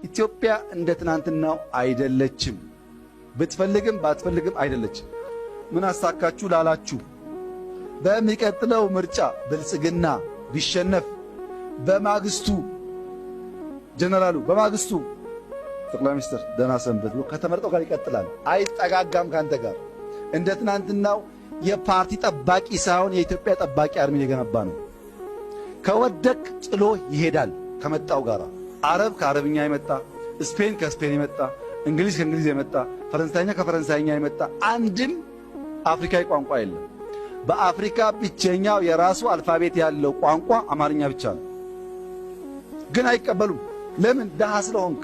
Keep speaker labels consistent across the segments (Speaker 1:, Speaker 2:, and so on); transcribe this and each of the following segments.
Speaker 1: ኢትዮጵያ እንደ ትናንትናው አይደለችም። ብትፈልግም ባትፈልግም አይደለችም። ምን አሳካችሁ ላላችሁ በሚቀጥለው ምርጫ ብልጽግና ቢሸነፍ በማግስቱ ጀነራሉ በማግስቱ ጠቅላይ ሚኒስትር ደህና ሰንበት ብሎ ከተመረጠው ጋር ይቀጥላል። አይጠጋጋም ካንተ ጋር። እንደ ትናንትናው የፓርቲ ጠባቂ ሳይሆን የኢትዮጵያ ጠባቂ አርሚን የገነባ ነው። ከወደቅ ጥሎ ይሄዳል ከመጣው ጋር። አረብ ከአረብኛ የመጣ ስፔን ከስፔን የመጣ እንግሊዝ ከእንግሊዝ የመጣ ፈረንሳይኛ ከፈረንሳይኛ የመጣ አንድም አፍሪካዊ ቋንቋ የለም። በአፍሪካ ብቸኛው የራሱ አልፋቤት ያለው ቋንቋ አማርኛ ብቻ ነው። ግን አይቀበሉም። ለምን? ደሃ ስለሆንክ።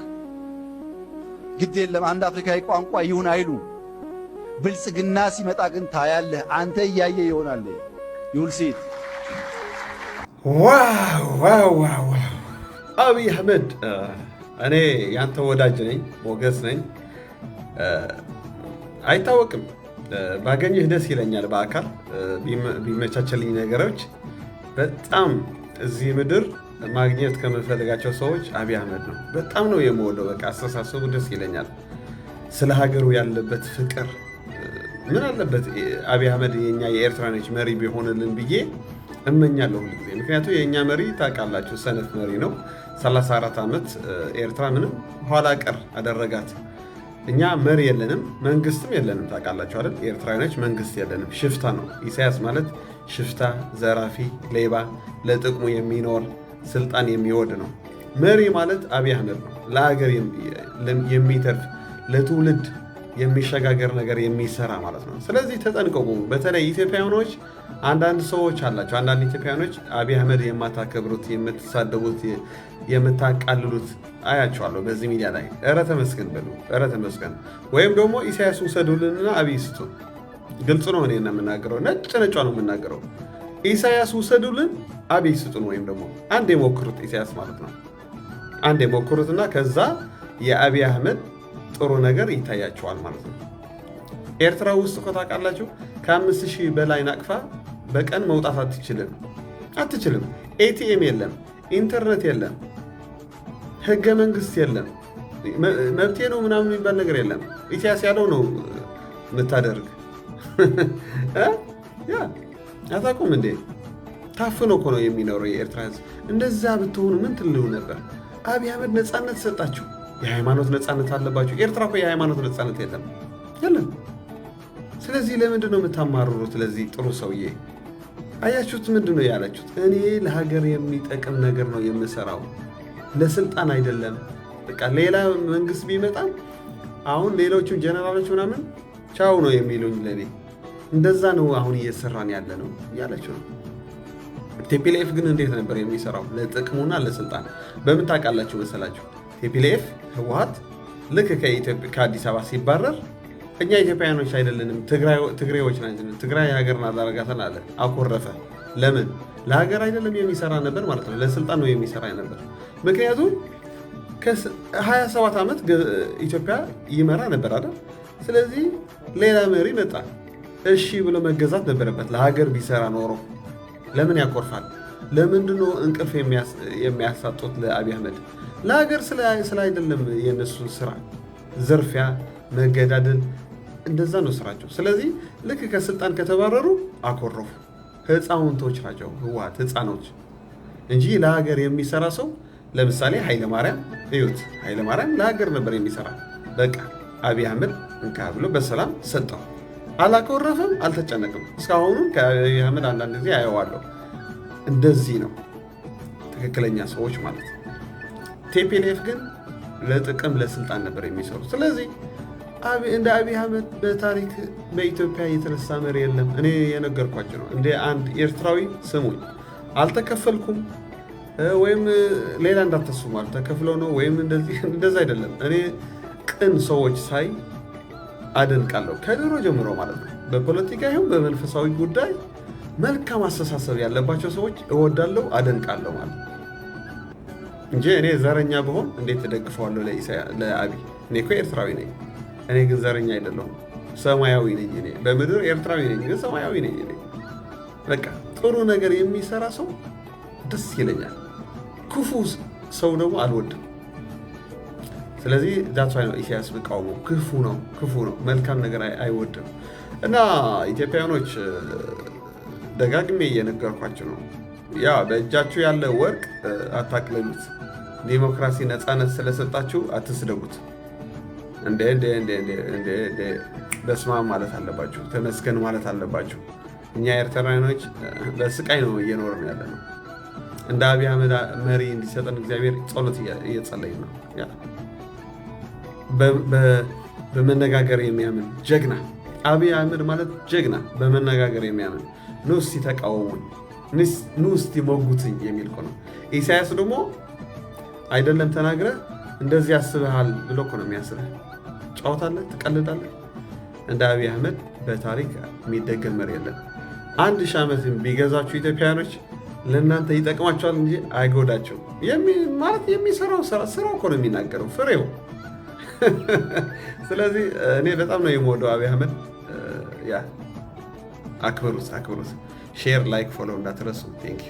Speaker 1: ግድ የለም አንድ አፍሪካዊ ቋንቋ ይሁን አይሉ። ብልጽግና ሲመጣ ግን ታያለህ። አንተ እያየ ይሆናል። ይሁን ሲት
Speaker 2: ዋው አብይ አህመድ እኔ ያንተ ወዳጅ ነኝ፣ ሞገስ ነኝ። አይታወቅም ባገኝህ ደስ ይለኛል። በአካል ቢመቻቸልኝ ነገሮች በጣም እዚህ ምድር ማግኘት ከምፈልጋቸው ሰዎች አብይ አህመድ ነው። በጣም ነው የምወደው። በቃ አስተሳሰቡ ደስ ይለኛል። ስለ ሀገሩ ያለበት ፍቅር ምን አለበት አብይ አህመድ የኛ የኤርትራኖች መሪ ቢሆንልን ብዬ እመኛለሁ ሁልጊዜ። ምክንያቱም የኛ መሪ ታውቃላችሁ ሰነፍ መሪ ነው። 34 ዓመት ኤርትራ ምንም ኋላ ቀር አደረጋት። እኛ መሪ የለንም፣ መንግስትም የለንም። ታውቃላችሁ አይደል? ኤርትራኖች መንግስት የለንም። ሽፍታ ነው ኢሳያስ ማለት። ሽፍታ፣ ዘራፊ፣ ሌባ፣ ለጥቅሙ የሚኖር ስልጣን የሚወድ ነው። መሪ ማለት አብይ አህመድ ነው። ለሀገር የሚተርፍ ለትውልድ የሚሸጋገር ነገር የሚሰራ ማለት ነው። ስለዚህ ተጠንቀቁ። በተለይ ኢትዮጵያውያኖች አንዳንድ ሰዎች አላቸው። አንዳንድ ኢትዮጵያውያኖች አብይ አህመድ የማታከብሩት፣ የምትሳደቡት፣ የምታቃልሉት አያቸዋለሁ በዚህ ሚዲያ ላይ። ኧረ ተመስገን በሉ፣ ኧረ ተመስገን። ወይም ደግሞ ኢሳያስ ውሰዱልንና አብይ ስጡ። ግልጽ ነው። እኔ የምናገረው ነጭ ነጯ ነው የምናገረው። ኢሳያስ ውሰዱልን፣ አብይ ስጡን። ወይም ደግሞ አንድ የሞክሩት ኢሳያስ ማለት ነው። አንድ የሞክሩትና ከዛ የአብይ አህመድ ጥሩ ነገር ይታያቸዋል ማለት ነው። ኤርትራ ውስጥ እኮ ታውቃላችሁ ከ5000 በላይ ናቅፋ በቀን መውጣት አትችልም። ኤቲኤም የለም፣ ኢንተርኔት የለም፣ ህገ መንግስት የለም፣ መብቴ ነው ምናምን የሚባል ነገር የለም። ኢሳያስ ያለው ነው የምታደርግ። አታውቁም እንዴ? ታፍኖ እኮ ነው የሚኖረው የኤርትራ ህዝብ። እንደዛ ብትሆኑ ምን ትልሉ ነበር? አብይ አህመድ ነፃነት ሰጣችሁ። የሃይማኖት ነፃነት አለባችሁ። ኤርትራ እኮ የሃይማኖት ነፃነት የለም። ስለዚህ ለምንድን ነው የምታማርሩት? ለዚህ ጥሩ ሰውዬ አያችሁት? ምንድን ነው ያላችሁት? እኔ ለሀገር የሚጠቅም ነገር ነው የምሰራው፣ ለስልጣን አይደለም። በቃ ሌላ መንግስት ቢመጣም አሁን ሌሎቹ ጀነራሎች ምናምን ቻው ነው የሚሉኝ ለኔ። እንደዛ ነው አሁን እየሰራን ያለ ነው እያላችሁ ነው። ቲፒኤልኤፍ ግን እንዴት ነበር የሚሰራው? ለጥቅሙና ለስልጣን። በምን ታውቃላችሁ መሰላችሁ? ቲፒኤልኤፍ ህወሓት ልክ ከአዲስ አበባ ሲባረር እኛ ኢትዮጵያውያኖች አይደለንም ትግሬዎች ናቸው፣ ትግራይ ሀገርን አላረጋተን አለ። አኮረፈ። ለምን? ለሀገር አይደለም የሚሰራ ነበር ማለት ነው፣ ለስልጣን ነው የሚሰራ ነበር። ምክንያቱም ከ27 ዓመት ኢትዮጵያ ይመራ ነበር አይደል? ስለዚህ ሌላ መሪ መጣ። እሺ ብሎ መገዛት ነበረበት። ለሀገር ቢሰራ ኖሮ ለምን ያኮርፋል? ለምንድነው እንቅልፍ የሚያሳጡት ለአብይ አህመድ? ለሀገር ስለ አይደለም የነሱ ስራ፣ ዝርፊያ፣ መገዳደል፣ እንደዛ ነው ስራቸው። ስለዚህ ልክ ከስልጣን ከተባረሩ አኮረፉ። ህፃውንቶች ናቸው ህወሓት፣ ህፃኖች እንጂ ለሀገር የሚሰራ ሰው ለምሳሌ ኃይለማርያም እዩት። ኃይለማርያም ለሀገር ነበር የሚሰራ። በቃ አብይ አህመድ እንካ ብሎ በሰላም ሰጠው። አላኮረፈም፣ አልተጨነቅም። እስካሁኑ ከአብይ አህመድ አንዳንድ ጊዜ አየዋለሁ። እንደዚህ ነው ትክክለኛ ሰዎች ማለት ነው። ቲፒኤልኤፍ ግን ለጥቅም ለስልጣን ነበር የሚሰሩ። ስለዚህ እንደ አብይ አህመድ በታሪክ በኢትዮጵያ የተነሳ መሪ የለም። እኔ የነገርኳቸው ነው። እንደ አንድ ኤርትራዊ ስሙኝ፣ አልተከፈልኩም ወይም ሌላ እንዳታስቡ አልተከፍለው ነው ወይም እንደዛ አይደለም። እኔ ቅን ሰዎች ሳይ አደንቃለሁ፣ ከድሮ ጀምሮ ማለት ነው። በፖለቲካ ይሁን በመንፈሳዊ ጉዳይ መልካም አስተሳሰብ ያለባቸው ሰዎች እወዳለሁ፣ አደንቃለሁ ማለት ነው እንጂ እኔ ዘረኛ ብሆን እንዴት ተደግፈዋለሁ ለአብይ? እኔ እኮ ኤርትራዊ ነኝ። እኔ ግን ዘረኛ አይደለሁም፣ ሰማያዊ ነኝ። እኔ በምድር ኤርትራዊ ነኝ፣ ግን ሰማያዊ ነኝ። እኔ በቃ ጥሩ ነገር የሚሰራ ሰው ደስ ይለኛል። ክፉ ሰው ደግሞ አልወድም። ስለዚህ ዛት ነው ኢሳያስ ብቃወመው። ክፉ ነው፣ መልካም ነገር አይወድም። እና ኢትዮጵያውያኖች ደጋግሜ እየነገርኳቸው ነው፣ ያ በእጃችሁ ያለ ወርቅ አታቅልሉት። ዲሞክራሲ ነፃነት ስለሰጣችሁ አትስደቡት። እንደ በስማም ማለት አለባችሁ፣ ተመስገን ማለት አለባችሁ። እኛ ኤርትራውያኖች በስቃይ ነው እየኖርን ያለ ነው። እንደ አብይ አህመድ መሪ እንዲሰጠን እግዚአብሔር ጸሎት እየጸለይ ነው። በመነጋገር የሚያምን ጀግና አብይ አህመድ ማለት ጀግና፣ በመነጋገር የሚያምን ኑ እስቲ ተቃወሙኝ፣ ኑ እስቲ ሞጉትኝ የሚል እኮ ነው። ኢሳያስ ደግሞ አይደለም ተናግረህ እንደዚህ ያስብሃል ብሎ እኮ ነው የሚያስብህ። ጫወታለህ፣ ትቀልዳለህ። እንደ አብይ አህመድ በታሪክ የሚደገም መሪ የለም። 1000 ዓመት ቢገዛችሁ ኢትዮጵያውያኖች ለእናንተ ይጠቅማቸዋል እንጂ አይጎዳቸው። ማለት የሚሰራው ስራው እኮ ነው የሚናገረው፣ ፍሬው። ስለዚህ እኔ በጣም ነው የምወደው አብይ አህመድ። አክብሩት። ሼር፣ ላይክ፣ ፎሎው እንዳትረሱ። ቴንክ ዩ